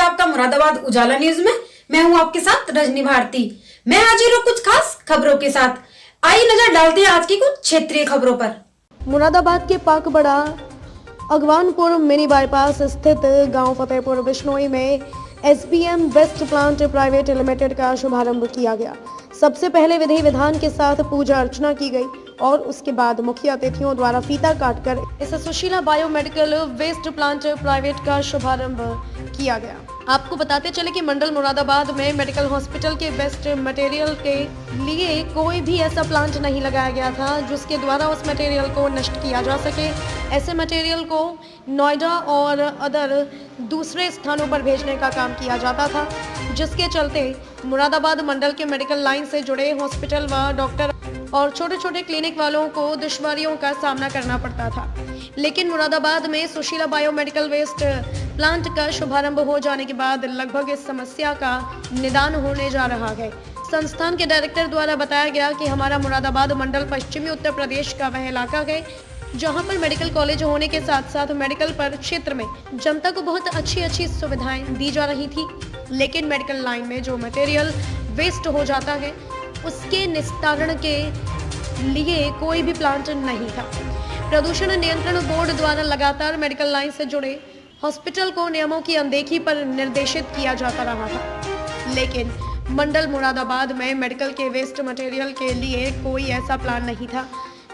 आपका मुरादाबाद उजाला न्यूज में। मैं हूं आपके साथ रजनी भारती। मैं हाजिर हूं कुछ खास खबरों के साथ। आइए नजर डालते हैं आज की कुछ क्षेत्रीय खबरों पर। मुरादाबाद के पाकबड़ा अगवानपुर मिनी बाईपास स्थित गांव फतेहपुर बिश्नोई में SBM waste plant private limited का शुभारंभ किया गया। सबसे पहले विधि विधान के साथ पूजा अर्चना की गई और उसके बाद मुख्य अतिथियों द्वारा फीता काटकर इस Sushila biomedical waste plant private का शुभारंभ किया गया। आपको बताते चले कि मंडल मुरादाबाद में मेडिकल हॉस्पिटल के वेस्ट मटेरियल के लिए कोई भी ऐसा प्लांट नहीं लगाया गया था जिसके द्वारा उस मटेरियल को नष्ट किया जा सके। ऐसे मटेरियल को नोएडा और अदर दूसरे स्थानों पर भेजने का काम किया जाता था, जिसके चलते मुरादाबाद मंडल के मेडिकल लाइन से जुड़े हॉस्पिटल व डॉक्टर और छोटे छोटे क्लिनिक वालों को दुश्वारियों का सामना करना पड़ता था। लेकिन मुरादाबाद में सुशीला बायोमेडिकल वेस्ट प्लांट का शुभारंभ हो जाने के बाद लगभग इस समस्या का निदान होने जा रहा है। संस्थान के डायरेक्टर द्वारा बताया गया कि हमारा मुरादाबाद मंडल पश्चिमी उत्तर प्रदेश का वह इलाका है जहां पर मेडिकल कॉलेज होने के साथ साथ मेडिकल पर क्षेत्र में जनता को बहुत अच्छी सुविधाएं दी जा रही थी। लेकिन मेडिकल लाइन में जो मटेरियल वेस्ट हो जाता है उसके निस्तारण के लिए कोई भी प्लांट नहीं था। प्रदूषण नियंत्रण बोर्ड द्वारा लगातार मेडिकल लाइन से जुड़े हॉस्पिटल को नियमों की अनदेखी पर निर्देशित किया जाता रहा था, लेकिन मंडल मुरादाबाद में मेडिकल के वेस्ट मटेरियल के लिए कोई ऐसा प्लान नहीं था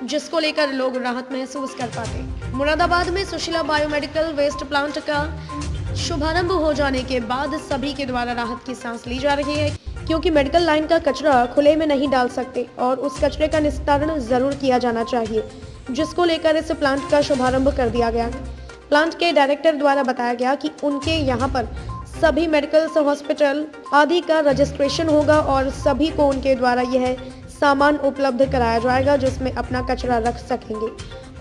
जिसको लेकर लोग राहत महसूस कर पाते। मुरादाबाद में सुशीला बायोमेडिकल वेस्ट प्लांट का शुभारंभ हो जाने के बाद सभी के द्वारा राहत की सांस ली जा रही है, क्योंकि मेडिकल लाइन का कचरा खुले में नहीं डाल सकते और उस कचरे का निस्तारण जरूर किया जाना चाहिए, जिसको लेकर इस प्लांट का शुभारंभ कर दिया गया। प्लांट के डायरेक्टर द्वारा बताया गया कि उनके यहाँ पर सभी मेडिकल हॉस्पिटल आदि का रजिस्ट्रेशन होगा और सभी को उनके द्वारा यह सामान उपलब्ध कराया जाएगा जिसमें अपना कचरा रख सकेंगे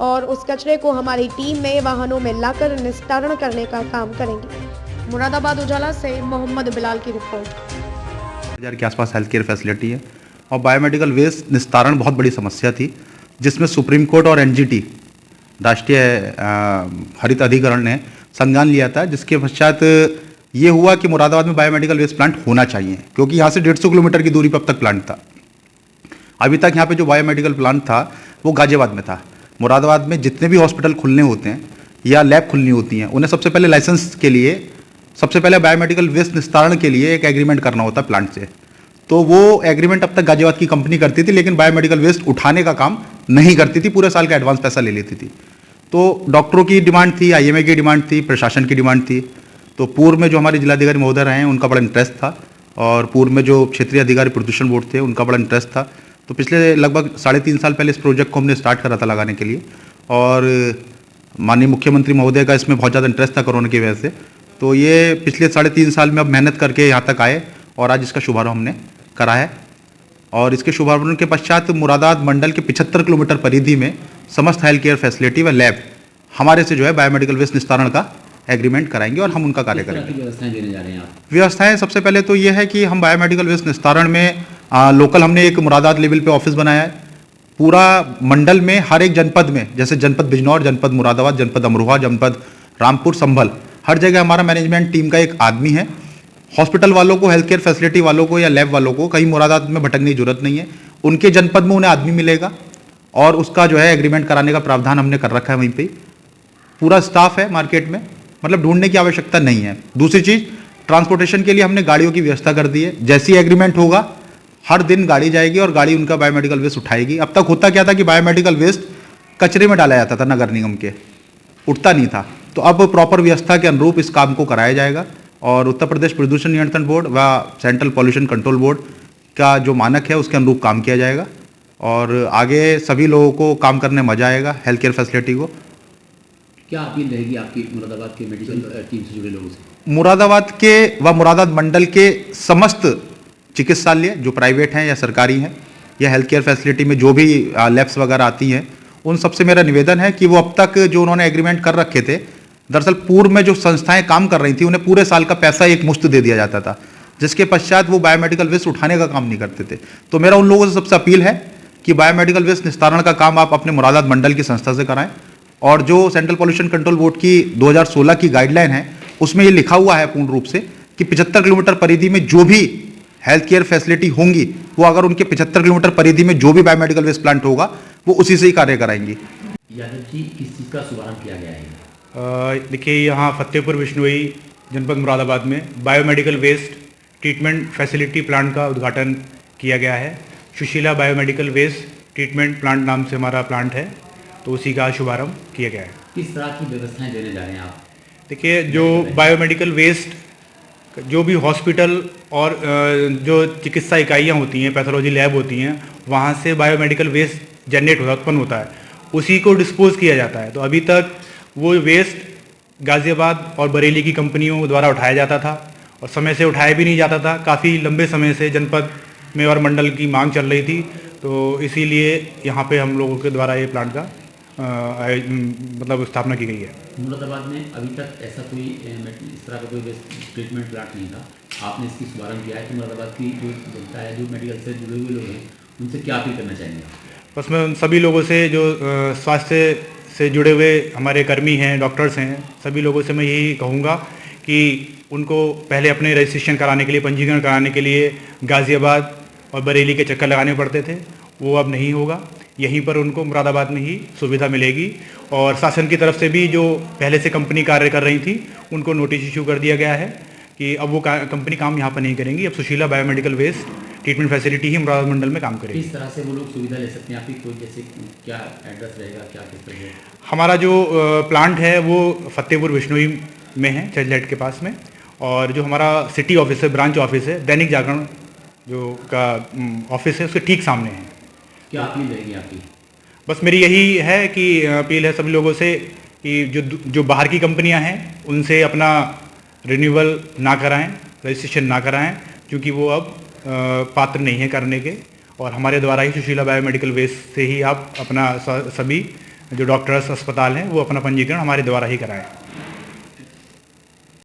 और उस कचरे को हमारी टीम में वाहनों में लाकर निस्तारण करने का काम करेंगे। मुरादाबाद उजाला से मोहम्मद बिलाल की रिपोर्ट। के आसपास हेल्थ केयर फैसिलिटी है और बायोमेडिकल वेस्ट निस्तारण बहुत बड़ी समस्या थी, जिसमें सुप्रीम कोर्ट और एनजीटी राष्ट्रीय हरित अधिकरण ने संज्ञान लिया था, जिसके पश्चात ये हुआ कि मुरादाबाद में बायोमेडिकल वेस्ट प्लांट होना चाहिए, क्योंकि यहाँ से 150 किलोमीटर की दूरी पर अब तक प्लांट था। अभी तक यहाँ पे जो बायोमेडिकल प्लांट था वो गाजियाबाद में था। मुरादाबाद में जितने भी हॉस्पिटल खुलने होते हैं या लैब खुलनी होती हैं, उन्हें सबसे पहले लाइसेंस के लिए सबसे पहले बायोमेडिकल वेस्ट निस्तारण के लिए एक एग्रीमेंट करना होता है प्लांट से। तो वो एग्रीमेंट अब तक गाजियाबाद की कंपनी करती थी, लेकिन बायोमेडिकल वेस्ट उठाने का काम नहीं करती थी, पूरे साल का एडवांस पैसा ले लेती थी। तो डॉक्टरों की डिमांड थी, आईएमए की डिमांड थी, प्रशासन की डिमांड थी। तो पूर्व में जो हमारे जिलाधिकारी महोदय रहे हैं उनका बड़ा इंटरेस्ट था और पूर्व में जो क्षेत्रीय अधिकारी प्रदूषण बोर्ड थे उनका बड़ा इंटरेस्ट था। तो पिछले लगभग 3.5 साल पहले इस प्रोजेक्ट को हमने स्टार्ट करा था लगाने के लिए और माननीय मुख्यमंत्री महोदय का इसमें बहुत ज़्यादा इंटरेस्ट था कोरोना की वजह से। तो ये पिछले 3.5 साल में अब मेहनत करके यहाँ तक आए और आज इसका शुभारंभ हमने करा है। और इसके शुभारंभ के पश्चात मुरादाबाद मंडल के 75 किलोमीटर परिधि में समस्त हेल्थ केयर फैसिलिटी व लैब हमारे से जो है बायोमेडिकल वेस्ट निस्तारण का एग्रीमेंट कराएंगे और हम उनका कार्य करेंगे। व्यवस्थाएं देने जा रहे हैं आप? व्यवस्थाएं सबसे पहले तो ये है कि हम बायोमेडिकल वेस्ट निस्तारण में लोकल हमने एक मुरादाबाद लेवल पे ऑफिस बनाया है। पूरा मंडल में हर एक जनपद में, जैसे जनपद बिजनौर, जनपद मुरादाबाद, जनपद अमरोहा, जनपद रामपुर, संभल, हर जगह हमारा मैनेजमेंट टीम का एक आदमी है। हॉस्पिटल वालों को, हेल्थ केयर फैसिलिटी वालों को या लैब वालों को कहीं मुरादाबाद में भटकने की जरूरत नहीं है। उनके जनपद में उन्हें आदमी मिलेगा और उसका जो है एग्रीमेंट कराने का प्रावधान हमने कर रखा है। वहीं पे पूरा स्टाफ है मार्केट में, मतलब ढूंढने की आवश्यकता नहीं है। दूसरी चीज़, ट्रांसपोर्टेशन के लिए हमने गाड़ियों की व्यवस्था कर दी है। जैसी एग्रीमेंट होगा हर दिन गाड़ी जाएगी और गाड़ी उनका बायोमेडिकल वेस्ट उठाएगी। अब तक होता क्या था कि बायोमेडिकल वेस्ट कचरे में डाला जाता था नगर निगम के, उठता नहीं था। तो अब प्रॉपर व्यवस्था के अनुरूप इस काम को कराया जाएगा और उत्तर प्रदेश प्रदूषण नियंत्रण बोर्ड व सेंट्रल पॉल्यूशन कंट्रोल बोर्ड का जो मानक है उसके अनुरूप काम किया जाएगा और आगे सभी लोगों को काम करने मजा आएगा हेल्थ केयर फैसिलिटी को। क्या अपील रहेगी आपकी मुरादाबाद के मेडिकल टीम से जुड़े लोगों से? मुरादाबाद के व मुरादाबाद मंडल के समस्त चिकित्सालय जो प्राइवेट हैं या सरकारी हैं या हेल्थ केयर फैसिलिटी में जो भी लैब्स वगैरह आती हैं, उन सबसे मेरा निवेदन है कि वो अब तक जो उन्होंने एग्रीमेंट कर रखे थे, दरअसल पूर्व में जो संस्थाएं काम कर रही थी उन्हें पूरे साल का पैसा एक मुश्त दे दिया जाता था, जिसके पश्चात वो बायोमेडिकल वेस्ट उठाने का काम नहीं करते थे। तो मेरा उन लोगों से सबसे अपील है कि बायोमेडिकल वेस्ट निस्तारण का काम आप अपने मुरादाबाद मंडल की संस्था से कराएं और जो सेंट्रल पॉल्यूशन कंट्रोल बोर्ड की 2016 की गाइडलाइन है उसमें ये लिखा हुआ है पूर्ण रूप से कि 75 किलोमीटर परिधि में जो भी हेल्थ केयर फैसिलिटी होंगी वो अगर उनके 75 किलोमीटर परिधि में जो भी बायोमेडिकल वेस्ट प्लांट होगा वो उसी से ही कार्य कराएंगी। यादव जी, किस चीज़ का शुभारंभ किया गया है? देखिए, यहाँ फतेहपुर बिश्नोई जनपद मुरादाबाद में biomedical waste treatment facility plant का उद्घाटन किया गया है। Sushila biomedical waste treatment plant नाम से हमारा प्लांट है, तो उसी का शुभारंभ किया गया है। किस तरह की व्यवस्थाएं देने जा रहे हैं आप? देखिए, जो बायोमेडिकल वेस्ट जो भी हॉस्पिटल और जो चिकित्सा इकाइयाँ होती हैं, पैथोलॉजी लैब होती हैं, वहाँ से बायोमेडिकल वेस्ट जनरेट होता उत्पन्न होता है, उसी को डिस्पोज किया जाता है। तो अभी तक वो वेस्ट गाज़ियाबाद और बरेली की कंपनियों द्वारा उठाया जाता था और समय से उठाया भी नहीं जाता था। काफ़ी लंबे समय से जनपद में और मंडल की मांग चल रही थी, तो इसीलिए यहाँ पे हम लोगों के द्वारा ये प्लांट का मतलब स्थापना की गई है। मुरादाबाद में अभी तक ऐसा कोई इस तरह का कोई वेस्ट ट्रीटमेंट प्लांट नहीं था, आपने इसकी शुभारंभ किया है। कि मुरादाबाद की जो जनता है, जो मेडिकल से जुड़े हुए लोग हैं, उनसे क्या अपील करना चाहेंगे? बस मैं उन सभी लोगों से जो स्वास्थ्य से जुड़े हुए हमारे कर्मी हैं, डॉक्टर्स हैं, सभी लोगों से मैं यही कहूँगा कि उनको पहले अपने रजिस्ट्रेशन कराने के लिए, पंजीकरण कराने के लिए गाज़ियाबाद और बरेली के चक्कर लगाने पड़ते थे, वो अब नहीं होगा। यहीं पर उनको मुरादाबाद में ही सुविधा मिलेगी। और शासन की तरफ से भी जो पहले से कंपनी कार्य कर रही थी, उनको नोटिस इशू कर दिया गया है कि अब वो कंपनी काम यहाँ पर नहीं करेंगी। अब Sushila biomedical waste treatment facility ही मुरादाबाद मंडल में काम करेगी। किस तरह से वो लोग सुविधा ले सकते हैं? आपकी कोई जैसे क्या एड्रेस रहेगा, क्या किस तरह से? हमारा जो प्लांट है वो फतेहपुर बिश्नोई में है, चर्च लाइट के पास में। और जो हमारा सिटी ऑफिस है, ब्रांच ऑफिस है, दैनिक जागरण जो का ऑफिस है, उसके ठीक सामने है। क्या अपील रहेगी आपकी? बस मेरी यही है कि अपील है सभी लोगों से कि जो बाहर की कंपनियां हैं उनसे अपना रिन्यूअल ना कराएं, रजिस्ट्रेशन ना कराएं, क्योंकि वो अब पात्र नहीं है करने के। और हमारे द्वारा ही सुशीला बायोमेडिकल वेस्ट से ही आप अपना सभी जो डॉक्टर्स अस्पताल हैं वो अपना पंजीकरण हमारे द्वारा ही कराएं।